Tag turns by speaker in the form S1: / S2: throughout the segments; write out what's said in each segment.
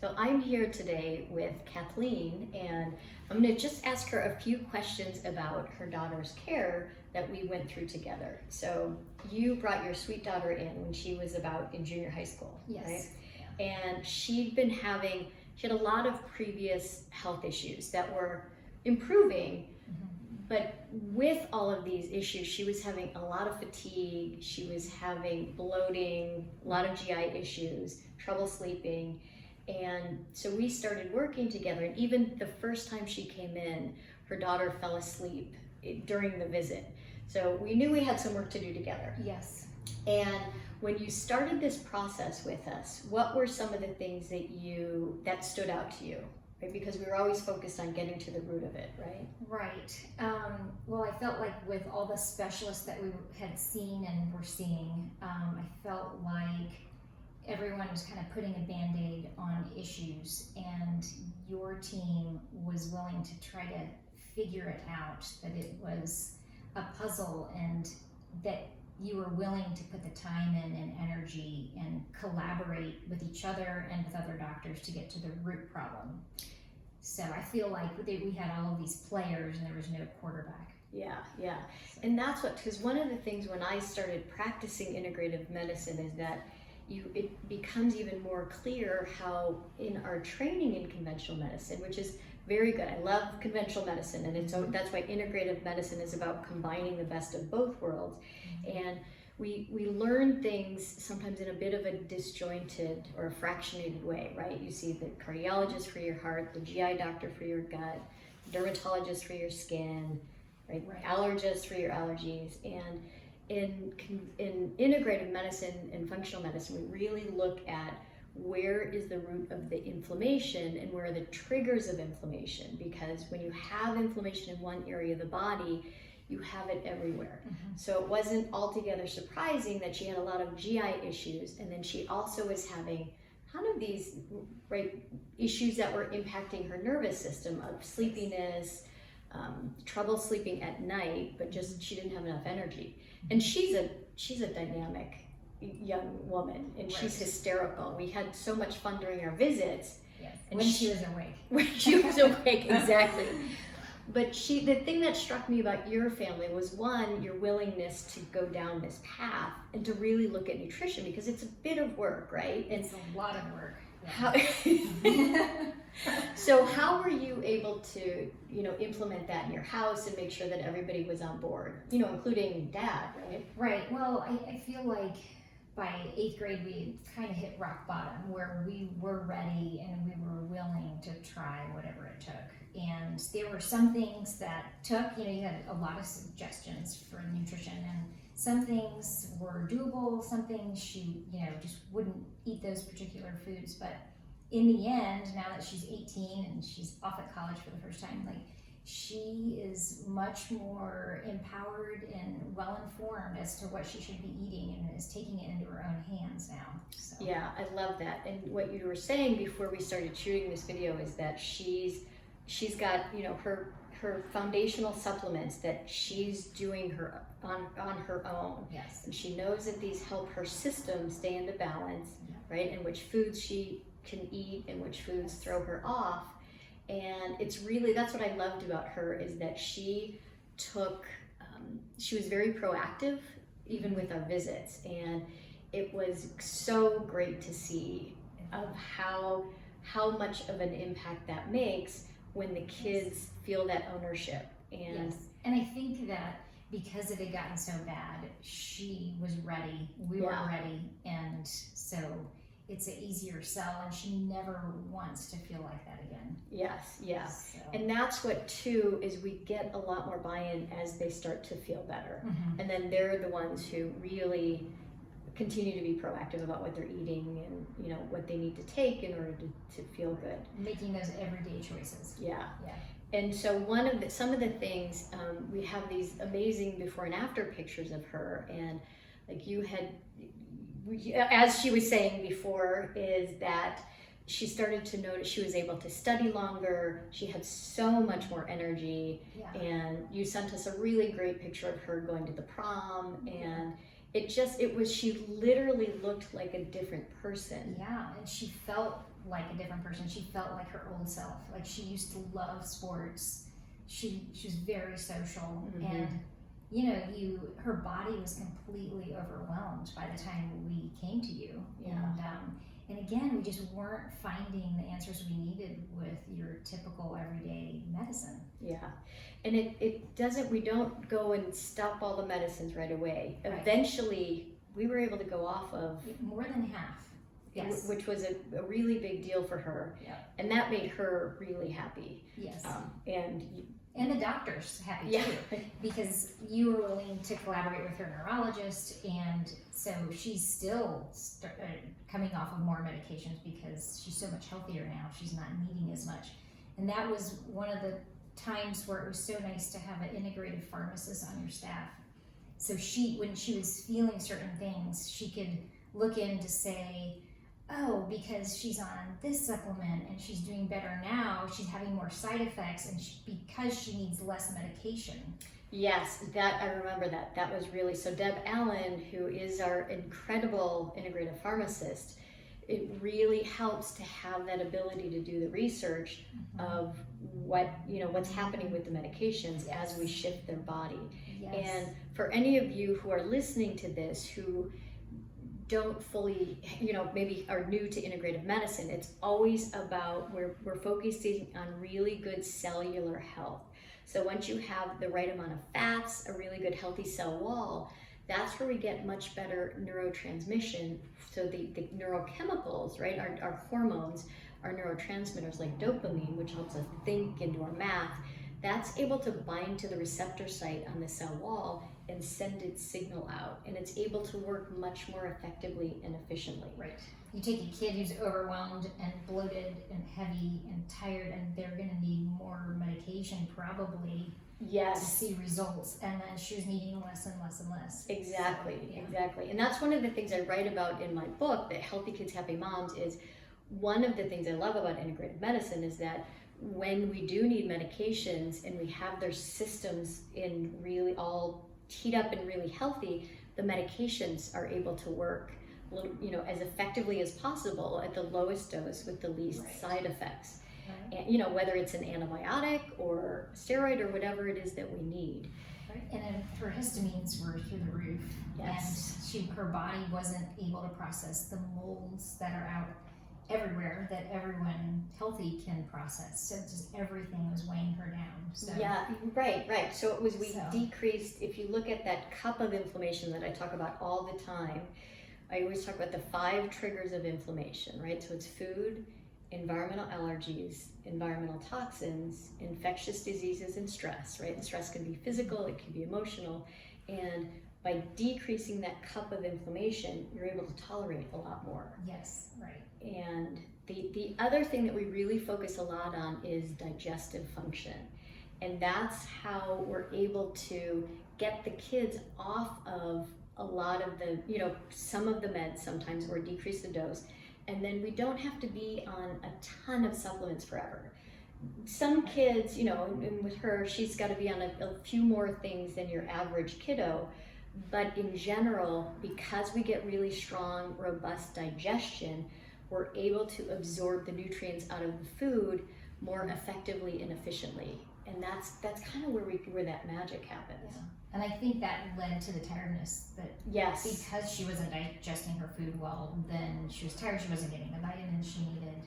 S1: So I'm here today with Kathleen, and I'm going to just ask her a few questions about her daughter's care that we went through together. So you brought your sweet daughter in when she was about in junior high school,
S2: Yes.
S1: right?
S2: Yeah.
S1: And she had a lot of previous health issues that were improving, but with all of these issues, she was having a lot of fatigue, she was having bloating, a lot of GI issues, trouble sleeping. And so we started working together, and even the first time she came in, her daughter fell asleep during the visit. So we knew we had some work to do together.
S2: Yes.
S1: And when you started this process with us, what were some of the things that stood out to you? Right? Because we were always focused on getting to the root of it, right?
S2: Right. Well, I felt like with all the specialists that we had seen and were seeing, I felt like everyone was kind of putting a Band-Aid on issues, and your team was willing to try to figure it out, that it was a puzzle, and that you were willing to put the time in and energy and collaborate with each other and with other doctors to get to the root problem. So I feel like we had all of these players and there was no quarterback.
S1: Yeah. And that's because one of the things when I started practicing integrative medicine is that it becomes even more clear how in our training in conventional medicine, which is very good. I love conventional medicine, and that's why integrative medicine is about combining the best of both worlds. And we learn things sometimes in a bit of a disjointed or a fractionated way, right? You see the cardiologist for your heart, the GI doctor for your gut, dermatologist for your skin, right? Allergist for your allergies. And in integrative medicine and functional medicine, we really look at where is the root of the inflammation and where are the triggers of inflammation, because when you have inflammation in one area of the body, you have it everywhere. So it wasn't altogether surprising that she had a lot of GI issues, and then she also was having kind of these issues that were impacting her nervous system of sleepiness, trouble sleeping at night, but just she didn't have enough energy. And she's a dynamic young woman, and she's hysterical. We had so much fun during our visits.
S2: Yes.
S1: And
S2: When she was awake.
S1: When she was awake, exactly. But the thing that struck me about your family was, one, your willingness to go down this path and to really look at nutrition, because it's a bit of work, right?
S2: It's a lot of work.
S1: So how were you able to, implement that in your house and make sure that everybody was on board, including Dad, right?
S2: Right. Well, I feel like by 8th grade, we kind of hit rock bottom where we were ready and we were willing to try whatever it took. And there were some things that took, you had a lot of suggestions for nutrition, and some things were doable, some things she, just wouldn't eat those particular foods. But in the end, now that she's 18 and she's off at college for the first time, she is much more empowered and well-informed as to what she should be eating, and is taking it into her own hands now. So.
S1: Yeah, I love that. And what you were saying before we started shooting this video is that she's got, her foundational supplements that she's doing on her own.
S2: Yes.
S1: And she knows that these help her system stay into balance, right? And which foods she can eat and which foods throw her off. And that's what I loved about her, is that she was very proactive even with our visits, and it was so great to see of how much of an impact that makes when the kids feel that ownership. And
S2: I think that because it had gotten so bad, she was ready, we were ready, and so it's an easier sell, and she never wants to feel like that again.
S1: Yes.
S2: So.
S1: And that's what too is we get a lot more buy-in as they start to feel better. And then they're the ones who really continue to be proactive about what they're eating and what they need to take in order to feel good.
S2: Making those everyday choices.
S1: Yeah. And so some of the things, we have these amazing before and after pictures of her, and as she was saying before, is that she started to notice she was able to study longer. She had so much more energy. And you sent us a really great picture of her going to the prom, and she literally looked like a different person.
S2: Yeah, and she felt like a different person. She felt like her old self. Like she used to love sports. She was very social, and her body was completely overwhelmed by the time we came to you.
S1: Yeah.
S2: And again, we just weren't finding the answers we needed with your typical everyday medicine.
S1: Yeah. And we don't go and stop all the medicines right away.
S2: Right.
S1: Eventually, we were able to go off of
S2: more than half. Yes.
S1: Which was a really big deal for her.
S2: Yeah.
S1: And that made her really happy.
S2: Yes.
S1: And
S2: the doctors happy
S1: yeah.
S2: too, because you were willing to collaborate with her neurologist, and so she's still coming off of more medications because she's so much healthier now. She's not needing as much, and that was one of the times where it was so nice to have an integrative pharmacist on your staff. So when she was feeling certain things, she could look in to say, oh, because she's on this supplement and she's doing better now, she's having more side effects, and because she needs less medication.
S1: Yes, I remember that. That was really, so Deb Allen, who is our incredible integrative pharmacist, it really helps to have that ability to do the research of what's happening with the medications as we shift their body.
S2: Yes.
S1: And for any of you who are listening to this who don't fully, maybe are new to integrative medicine, it's always about, we're focusing on really good cellular health. So once you have the right amount of fats, a really good healthy cell wall, that's where we get much better neurotransmission. So the neurochemicals, right, our hormones, our neurotransmitters like dopamine, which helps us think and do our math, that's able to bind to the receptor site on the cell wall and send its signal out, and it's able to work much more effectively and efficiently.
S2: Right. You take a kid who's overwhelmed and bloated and heavy and tired, and they're going to need more medication probably.
S1: Yes.
S2: To see results, and then she was needing less and less and less.
S1: Exactly,
S2: so, yeah.
S1: Exactly. And that's one of the things I write about in my book, that Healthy Kids, Happy Moms, is one of the things I love about integrative medicine is that when we do need medications and we have their systems in really all teed up and really healthy, the medications are able to work as effectively as possible at the lowest dose with the least
S2: right.
S1: side effects.
S2: Right.
S1: And whether it's an antibiotic or steroid or whatever it is that we need.
S2: Right. And then her histamines were through the roof.
S1: Yes.
S2: And her body wasn't able to process the molds that are out everywhere that everyone healthy can process. So just everything was weighing her down. So.
S1: Yeah, right. So it was, we decreased, if you look at that cup of inflammation that I talk about all the time, I always talk about the 5 triggers of inflammation, right? So it's food, environmental allergies, environmental toxins, infectious diseases, and stress, right? And stress can be physical, it can be emotional. And by decreasing that cup of inflammation, you're able to tolerate a lot more.
S2: Yes, right.
S1: And the other thing that we really focus a lot on is digestive function. And that's how we're able to get the kids off of a lot of the, some of the meds sometimes, or decrease the dose. And then we don't have to be on a ton of supplements forever. Some kids, and with her, she's got to be on a few more things than your average kiddo. But in general, because we get really strong, robust digestion, we're able to absorb the nutrients out of the food more effectively and efficiently. And that's kind of where that magic happens.
S2: Yeah. And I think that led to the tiredness, that
S1: yes,
S2: because she wasn't digesting her food well, then she was tired, she wasn't getting the vitamins she needed.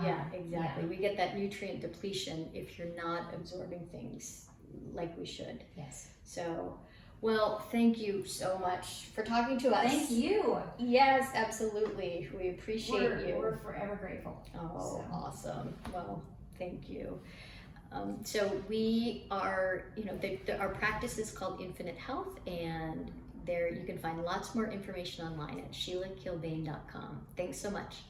S1: Yeah, exactly.
S2: Yeah.
S1: We get that nutrient depletion if you're not absorbing things like we should.
S2: Yes.
S1: So, well, thank you so much for talking to us.
S2: Thank you.
S1: Yes, absolutely. We appreciate you.
S2: We're forever grateful.
S1: Oh, so. Awesome. Well, thank you. So we are, our practice is called Infinite Health, and there you can find lots more information online at SheilaKilbane.com. Thanks so much.